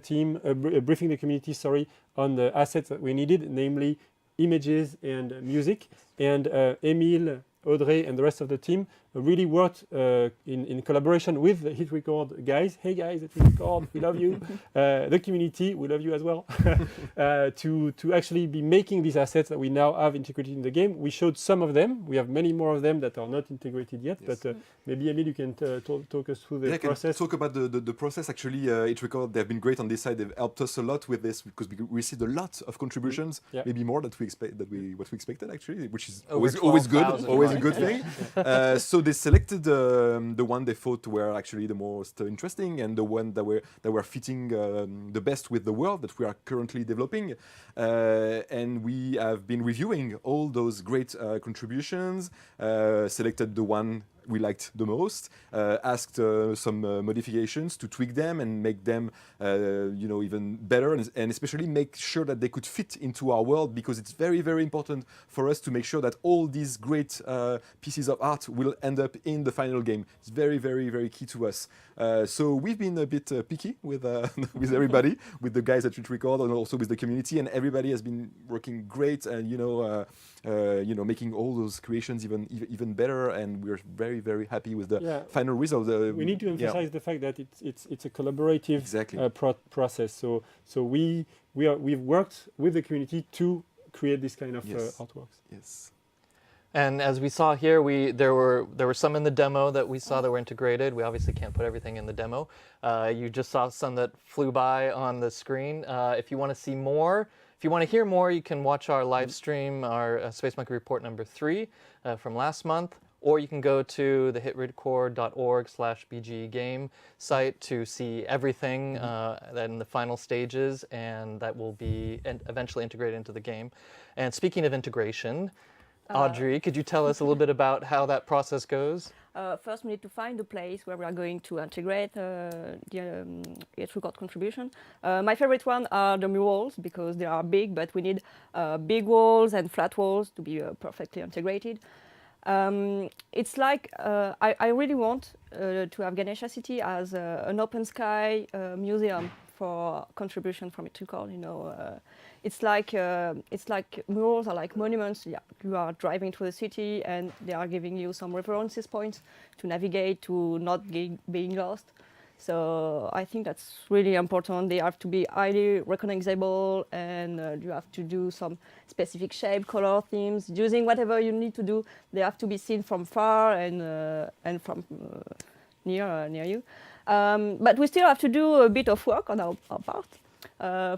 community, on the assets that we needed, namely images and music. And Emile, Audrey, and the rest of the team really worked in collaboration with the Hit Record guys. Hey guys at Hit Record, we love you. The community, we love you as well. To actually be making these assets that we now have integrated in the game. We showed some of them. We have many more of them that are not integrated yet. Yes. But maybe Emile, you can talk us through the process. I can talk about the process. Actually, Hit Record, they've been great on this side. They've helped us a lot with this because we received a lot of contributions, maybe more than what we expected actually, which is always good, always a good thing. So they selected the one they thought were actually the most interesting and the one that were fitting the best with the world that we are currently developing. And we have been reviewing all those great contributions, selected the one we liked the most, asked some modifications to tweak them and make them even better, and especially make sure that they could fit into our world, because it's very, very important for us to make sure that all these great pieces of art will end up in the final game. It's very, very, very key to us. So we've been a bit picky with with everybody, with the guys at Hit Record, and also with the community, and everybody has been working great, and making all those creations even better, and we're very, very happy with the final result. We need to emphasize the fact that it's a collaborative process. So we've worked with the community to create this kind of artworks. Yes. And as we saw here, there were some in the demo that we saw that were integrated. We obviously can't put everything in the demo. You just saw some that flew by on the screen. If you want to see more, if you want to hear more, you can watch our live stream, our Space Monkey Report number 3 from last month, or you can go to the hitrecord.org/BGE game site to see everything that in the final stages, and that will be eventually integrated into the game. And speaking of integration, Audrey, could you tell us a little bit about how that process goes? First, we need to find the place where we are going to integrate the Hit Record contribution. My favorite one are the murals, because they are big, but we need big walls and flat walls to be perfectly integrated. It's like I really want to have Ganesha City as an open sky museum for contribution from Hit Record. It's like murals are like monuments. Yeah, you are driving through the city and they are giving you some references points to navigate, to not being lost. So I think that's really important. They have to be highly recognizable, and you have to do some specific shape, color, themes. Using whatever you need to do, they have to be seen from far and from near you. But we still have to do a bit of work on our part.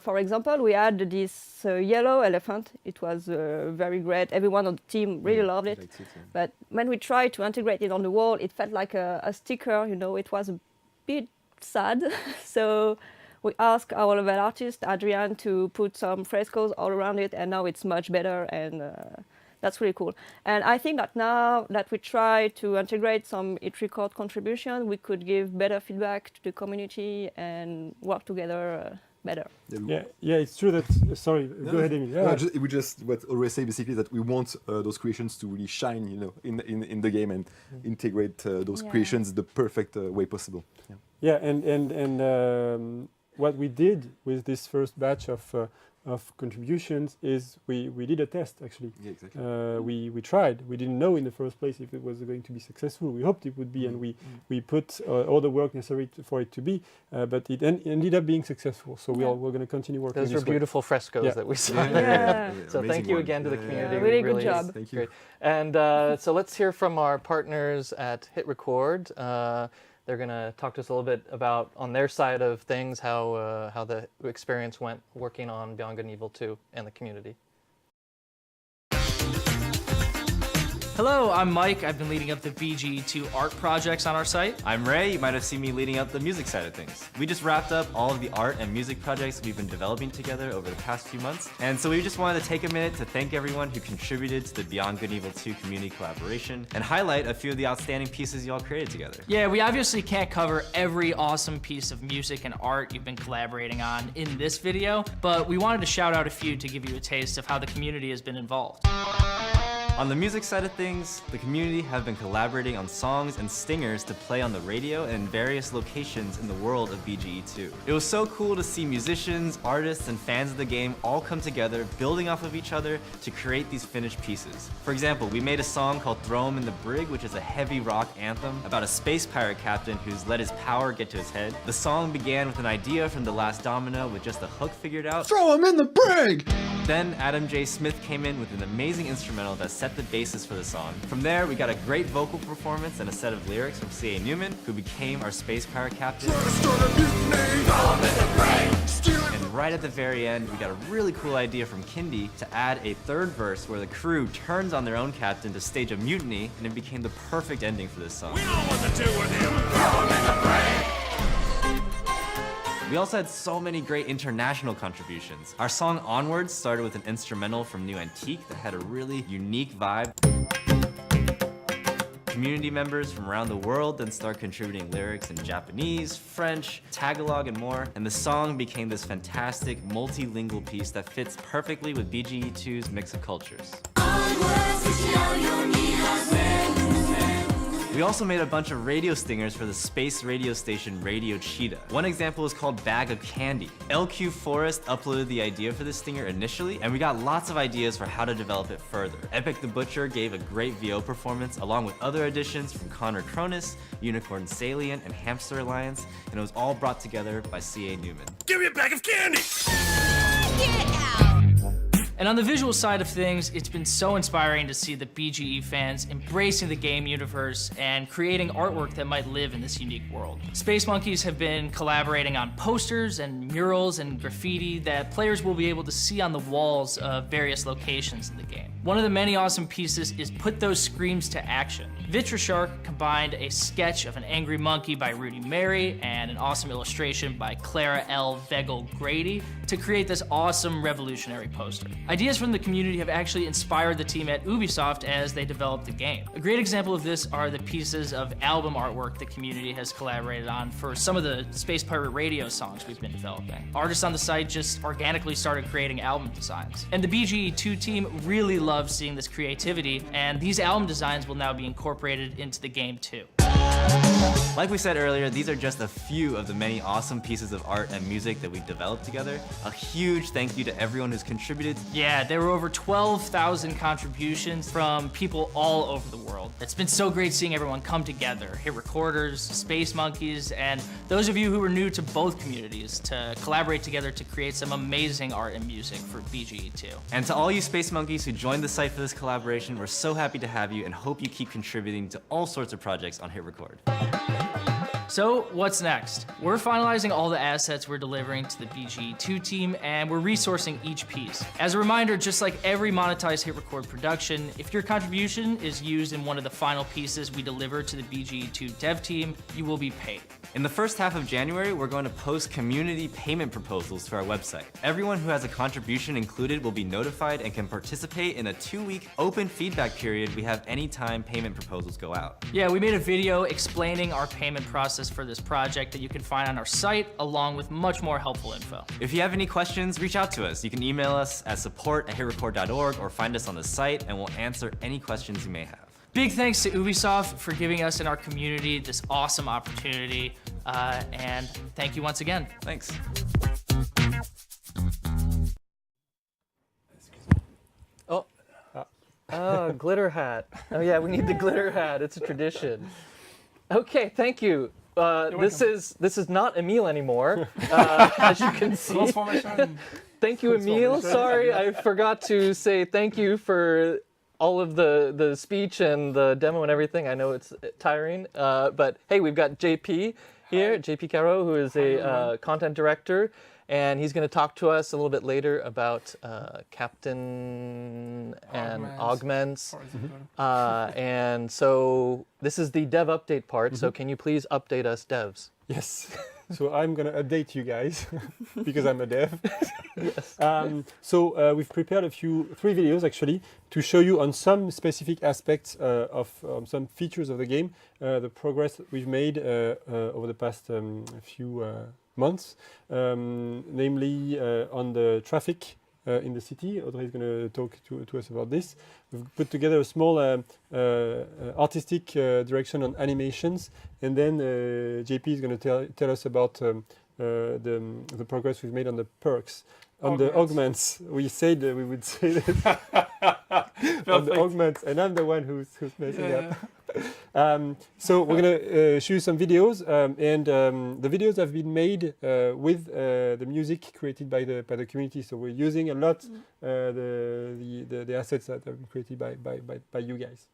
For example, we had this yellow elephant. It was very great. Everyone on the team really loved it. But when we tried to integrate it on the wall, it felt like a sticker. It was a bit sad. So we asked our level artist, Adrian, to put some frescoes all around it, and now it's much better, and that's really cool. And I think that now that we try to integrate some Hit Record contribution, we could give better feedback to the community and work together better. Yeah, it's true that. Sorry, go ahead, Emile. We just what always say basically that we want those creations to really shine, in the game, and integrate those creations the perfect way possible. Yeah, and what we did with this first batch of of contributions is we did a test actually. Yeah, exactly. We tried. We didn't know in the first place if it was going to be successful. We hoped it would be, and we put all the work necessary for it to be. But it ended up being successful. So we're going to continue working. Those are this way. beautiful frescoes Yeah. that we saw. Yeah. So thank you again to the community. Yeah, really It good is job. Thank you. great. And so let's hear from our partners at Hit Record. They're going to talk to us a little bit about, on their side of things, how the experience went working on Beyond Good and Evil 2 and the community. Hello, I'm Mike. I've been leading up the BGE2 art projects on our site. I'm Ray. You might have seen me leading up the music side of things. We just wrapped up all of the art and music projects we've been developing together over the past few months. And so we just wanted to take a minute to thank everyone who contributed to the Beyond Good and Evil 2 community collaboration and highlight a few of the outstanding pieces you all created together. Yeah, we obviously can't cover every awesome piece of music and art you've been collaborating on in this video, but we wanted to shout out a few to give you a taste of how the community has been involved. On the music side of things, the community have been collaborating on songs and stingers to play on the radio and in various locations in the world of BGE2. It was so cool to see musicians, artists, and fans of the game all come together, building off of each other to create these finished pieces. For example, we made a song called Throw 'Em in the Brig, which is a heavy rock anthem about a space pirate captain who's let his power get to his head. The song began with an idea from The Last Domino with just a hook figured out. Throw him in the brig! Then Adam J. Smith came in with an amazing instrumental that set the basis for the song. From there, we got a great vocal performance and a set of lyrics from C.A. Newman, who became our space pirate captain. And right at the very end, we got a really cool idea from Kindy to add a third verse where the crew turns on their own captain to stage a mutiny, and it became the perfect ending for this song. We also had so many great international contributions. Our song Onwards started with an instrumental from New Antique that had a really unique vibe. Community members from around the world then start contributing lyrics in Japanese, French, Tagalog, and more, and the song became this fantastic multilingual piece that fits perfectly with BGE2's mix of cultures. We also made a bunch of radio stingers for the space radio station Radio Cheetah. One example is called Bag of Candy. LQ Forest uploaded the idea for this stinger initially, and we got lots of ideas for how to develop it further. Epic the Butcher gave a great VO performance, along with other additions from Connor Cronus, Unicorn Salient, and Hamster Alliance, and it was all brought together by C.A. Newman. Give me a bag of candy! And on the visual side of things, it's been so inspiring to see the BGE fans embracing the game universe and creating artwork that might live in this unique world. Space Monkeys have been collaborating on posters and murals and graffiti that players will be able to see on the walls of various locations in the game. One of the many awesome pieces is Put Those Screams to Action. VitraShark combined a sketch of an angry monkey by Rudy Mary and an awesome illustration by Clara L. Vegel Grady to create this awesome revolutionary poster. Ideas from the community have actually inspired the team at Ubisoft as they developed the game. A great example of this are the pieces of album artwork the community has collaborated on for some of the Space Pirate Radio songs we've been developing. Artists on the site just organically started creating album designs. And the BGE2 team really loves seeing this creativity, and these album designs will now be incorporated into the game too. Like we said earlier, these are just a few of the many awesome pieces of art and music that we've developed together. A huge thank you to everyone who's contributed. Yeah, there were over 12,000 contributions from people all over the world. It's been so great seeing everyone come together, Hit Recorders, Space Monkeys, and those of you who are new to both communities to collaborate together to create some amazing art and music for BGE2. And to all you Space Monkeys who joined the site for this collaboration, we're so happy to have you and hope you keep contributing to all sorts of projects on Hit Record. So what's next? We're finalizing all the assets we're delivering to the BGE2 team, and we're resourcing each piece. As a reminder, just like every monetized Hit Record production, if your contribution is used in one of the final pieces we deliver to the BGE2 dev team, you will be paid. In the first half of January, we're going to post community payment proposals to our website. Everyone who has a contribution included will be notified and can participate in a 2-week open feedback period we have anytime payment proposals go out. Yeah, we made a video explaining our payment process for this project that you can find on our site, along with much more helpful info. If you have any questions, reach out to us. You can email us at support@hitrecord.org or find us on the site, and we'll answer any questions you may have. Big thanks to Ubisoft for giving us and our community this awesome opportunity, and thank you once again. Thanks. Oh, glitter hat. Oh yeah, we need the glitter hat. It's a tradition. Okay, thank you. This is not Emile anymore, as you can see. Transformation. Thank you, Emile. Sorry, I forgot to say thank you for all of the speech and the demo and everything. I know it's tiring, but hey, we've got JP here, JP Caro, who is a content director, and he's going to talk to us a little bit later about Captain and augments. And so this is the dev update part. So can you please update us, devs? Yes. So I'm going to update you guys because I'm a dev. Yes. So we've prepared three videos actually to show you on some specific aspects of some features of the game, the progress that we've made over the past few months, namely on the traffic in the city. Audrey is going to talk to us about this. We've put together a small artistic direction on animations, and then JP is going to tell us about the progress we've made on the perks. On the augments, we said we would say that on the augments, and I'm the one who's messing up. So we're going to show you some videos, and the videos have been made with the music created by the community. So we're using a lot the assets that have been created by you guys.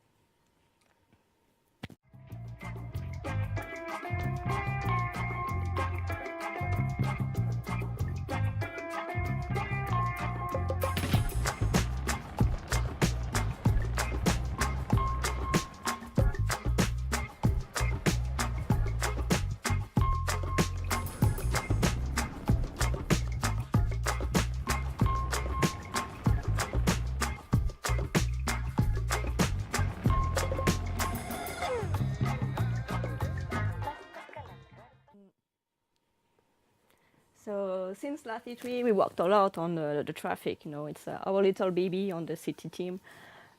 So since last E3, we worked a lot on the traffic. You know, it's our little baby on the city team.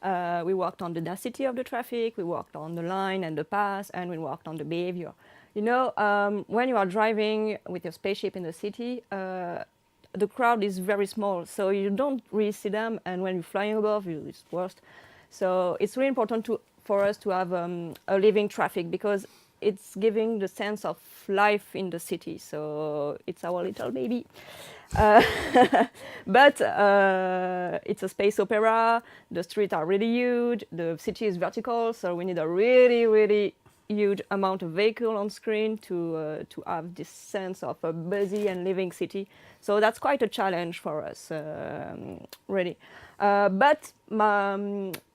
We worked on the density of the traffic, we worked on the line and the path, and we worked on the behavior. You know, when you are driving with your spaceship in the city, the crowd is very small, so you don't really see them, and when you're flying above, it's worse. So it's really important for us to have a living traffic, because it's giving the sense of life in the city. So it's our little baby. But it's a space opera. The streets are really huge. The city is vertical, so we need a really, really huge amount of vehicle on screen to have this sense of a busy and living city. So that's quite a challenge for us, really. But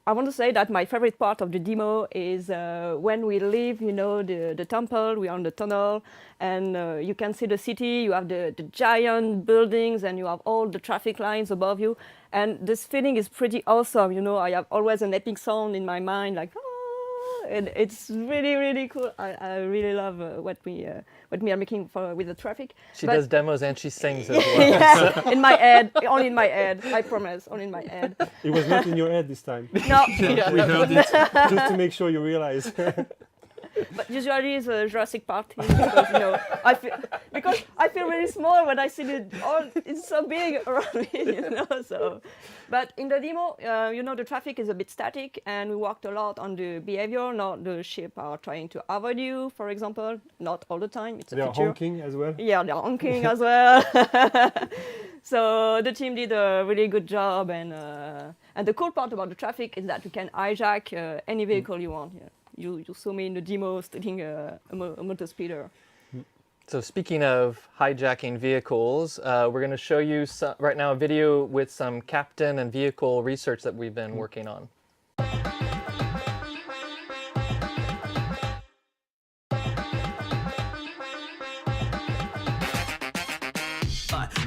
I want to say that my favorite part of the demo is when we leave, you know, the temple, we are on the tunnel, and you can see the city, you have the giant buildings, and you have all the traffic lines above you. And this feeling is pretty awesome, you know. I have always an epic sound in my mind, like, and it's really, really cool. I really love what we are making with the traffic. She does demos and she sings as well. Yeah, in my head, only in my head. I promise, only in my head. It was not in your head this time. No, We heard it. Just to make sure you realize. but usually it's a Jurassic Park thing, because you know I feel really small when I see it. All it's so big around me, you know. So, but in the demo, you know, the traffic is a bit static, and we worked a lot on the behavior. Not the ship are trying to avoid you, for example. Not all the time. It's a They are feature. honking as well. Yeah, they're honking as well. So the team did a really good job, and the cool part about the traffic is that you can hijack any vehicle you want. Yeah. You saw me in the demo stealing a motor speeder. So speaking of hijacking vehicles, we're going to show you right now a video with some captain and vehicle research that we've been working on.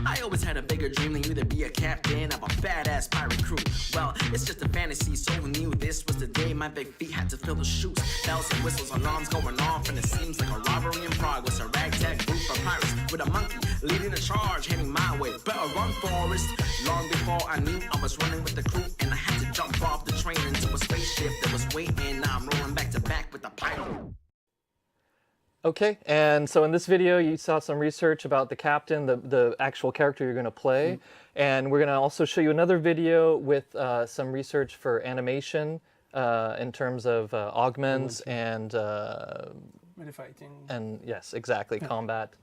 I always had a bigger dream than you to be a captain of a badass pirate crew. Well, it's just a fantasy, so we knew this was the day my big feet had to fill the shoes. Bells and whistles, alarms going off, and it seems like a robbery in progress. A ragtag group of pirates with a monkey leading the charge, heading my way. Better run, Forrest. Long before I knew I was running with the crew, and I had to jump off the train into a spaceship that was waiting. Now I'm rolling back to back with the pirate. Okay, and so in this video you saw some research about the captain, the actual character you're going to play, and we're going to also show you another video with some research for animation in terms of augments and Fighting. and yes, exactly, combat.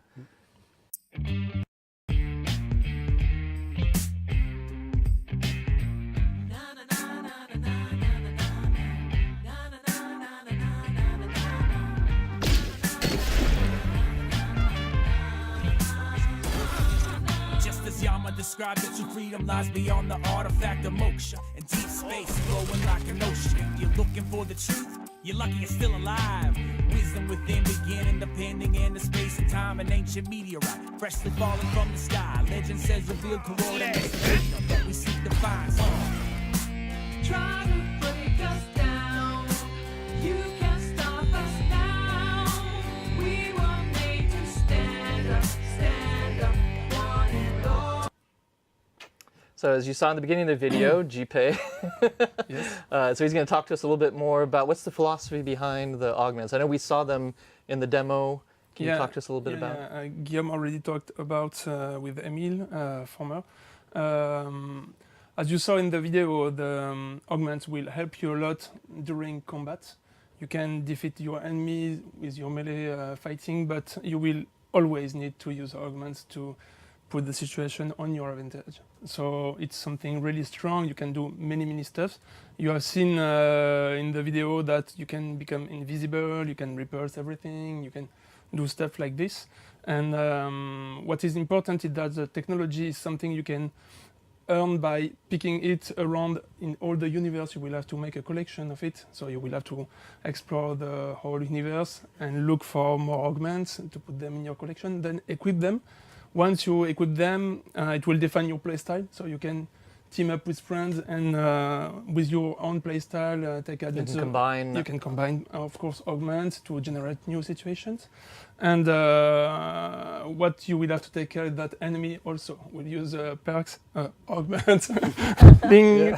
Just as Yama described it, true freedom lies beyond the artifact of moksha. In deep space, flowing like an ocean. If you're looking for the truth, you're lucky you're still alive. Wisdom within, beginning, depending in the space and time. An ancient meteorite, freshly falling from the sky. Legend says revealed coordinates the freedom that we seek to find. Try to break us down. You can't stop us now. We were made to stand up, one and all. So as you saw in the beginning of the video, Jipei, so he's going to talk to us a little bit more about what's the philosophy behind the augments. I know we saw them in the demo. Can you talk to us a little bit about it? Yeah. Guillaume already talked about with Emile, former. As you saw in the video, the augments will help you a lot during combat. You can defeat your enemies with your melee fighting, but you will always need to use augments to put the situation on your advantage. So it's something really strong. You can do many stuff. You have seen in the video that you can become invisible, you can repulse everything, you can do stuff like this. And what is important is that the technology is something you can earn by picking it around in all the universe. You will have to make a collection of it. So you will have to explore the whole universe and look for more augments to put them in your collection, then equip them. Once you equip them, it will define your playstyle. So you can team up with friends and with your own playstyle, take advantage. You can combine, of course, augments to generate new situations. And what you will have to take care of that enemy also will use perks, augments, ding,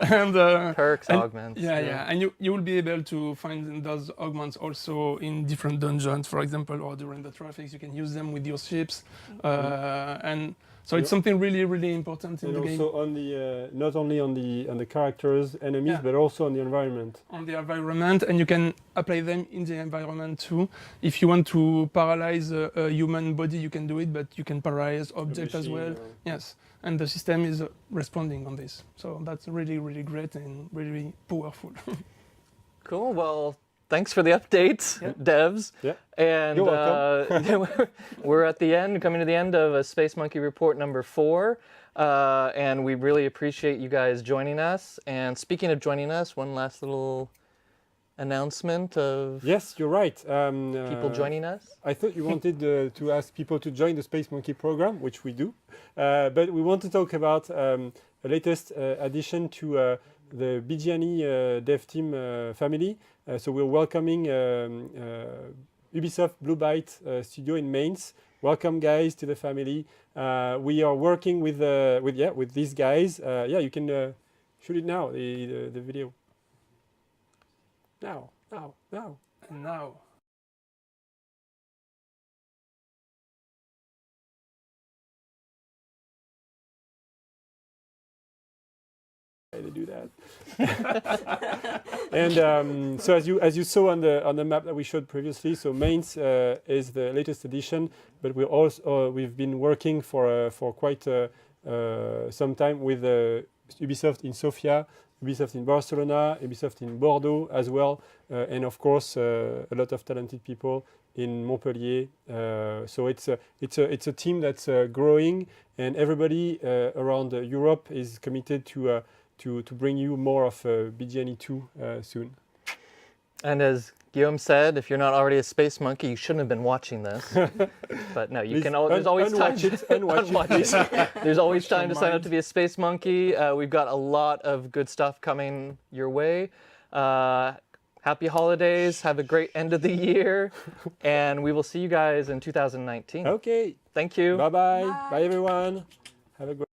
and Perks, and, augments. Yeah, and you will be able to find those augments also in different dungeons, for example, or during the traffics. You can use them with your ships, and so it's something really important in the game. And also on the not only on the characters, enemies, but also on the environment. On the environment, and you can apply them in the environment too. If you want to paralyze a human body, you can do it, but you can paralyze objects as well. Yes, and the system is responding on this. So that's really great and really powerful. Cool. Well, thanks for the update, devs. Yeah. And You're welcome. we're at the end, coming to the end of Space Monkey Report number 4. And we really appreciate you guys joining us. And speaking of joining us, one last little announcement of Yes, you're right. people joining us. I thought you wanted to ask people to join the Space Monkey program, which we do. But we want to talk about the latest addition to the BGNE dev team family. So we're welcoming Ubisoft Blue Byte studio in Mainz. Welcome, guys, to the family. We are working with these guys. You can shoot it now. The video. Now. And now. To do that. And so as you saw on the map that we showed previously, so Mainz is the latest edition, but we've been working for quite some time with Ubisoft in Sofia, Ubisoft in Barcelona, Ubisoft in Bordeaux as well, and of course a lot of talented people in Montpellier. So it's a team that's growing, and everybody around Europe is committed to bring you more of BGNE 2 soon. And as Guillaume said, if you're not already a space monkey, you shouldn't have been watching this. But no, you can. There's always time. There's always time to sign up to be a space monkey. We've got a lot of good stuff coming your way. Happy holidays. Have a great end of the year, and we will see you guys in 2019. Okay. Thank you. Bye-bye. Bye everyone. Have a great